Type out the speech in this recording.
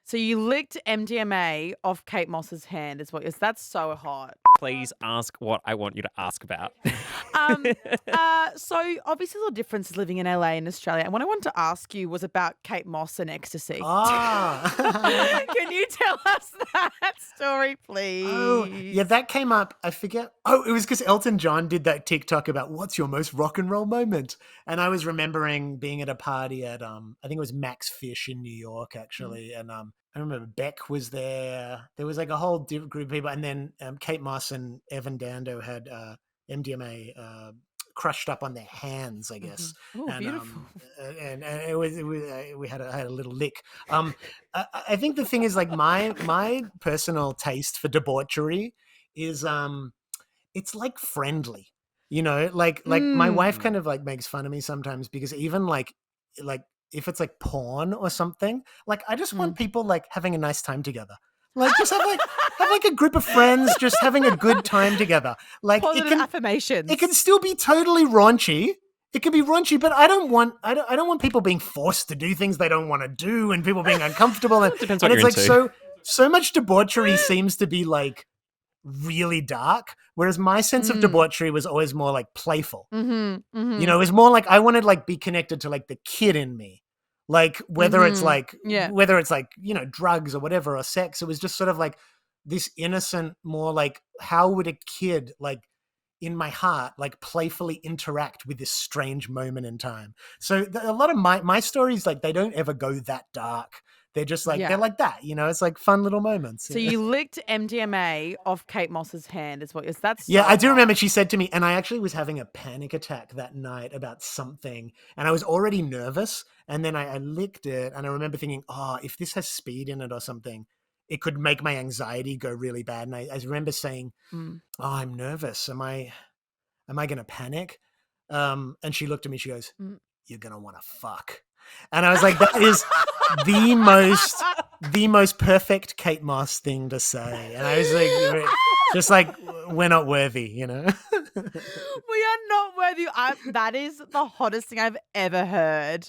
So you licked MDMA off Kate Moss's hand is what you're. That's so hot. Please ask what I want you to ask about. Um, so obviously the difference is living in LA and Australia. And what I wanted to ask you was about Kate Moss and ecstasy. Ah. Can you tell us that story, please? Oh, yeah, that came up. I forget. Oh, it was because Elton John did that TikTok about what's your most rock and roll moment. And I was remembering being at a party at, I think it was Max Fish in New York, actually. And I remember Beck was there. There was like a whole group of people. And then Kate Moss and Evan Dando had MDMA crushed up on their hands, I guess. Oh, and, beautiful. And it was we had a little lick. I think the thing is, like, my personal taste for debauchery is it's like friendly, like my wife kind of like makes fun of me sometimes because even like if it's like porn or something, like I just want people like having a nice time together. Like just have like a group of friends just having a good time together. Like Positive affirmations. It can still be totally raunchy. It can be raunchy, but I don't want people being forced to do things they don't want to do and people being uncomfortable. And, Depends and what it's you're like into. so much debauchery seems to be like really dark, whereas my sense of debauchery was always more like playful. It was more like I wanted like be connected to like the kid in me. Like whether it's like drugs or whatever or sex, it was just sort of like this innocent, more like how would a kid like in my heart like playfully interact with this strange moment in time. So a lot of my stories, like they don't ever go that dark. They're just like they're like that, it's like fun little moments. So you licked MDMA off Kate Moss's hand is what you're. That's Yeah, so I do hot. remember she said to me, and I actually was having a panic attack that night about something, and I was already nervous, and then I licked it, and I remember thinking, oh, if this has speed in it or something, it could make my anxiety go really bad. And I remember saying, oh, I'm nervous. Am I going to panic? And she looked at me, she goes, you're going to want to fuck. And I was like, that is the most perfect Kate Moss thing to say. And I was like, just like, we're not worthy, We are not worthy. That is the hottest thing I've ever heard.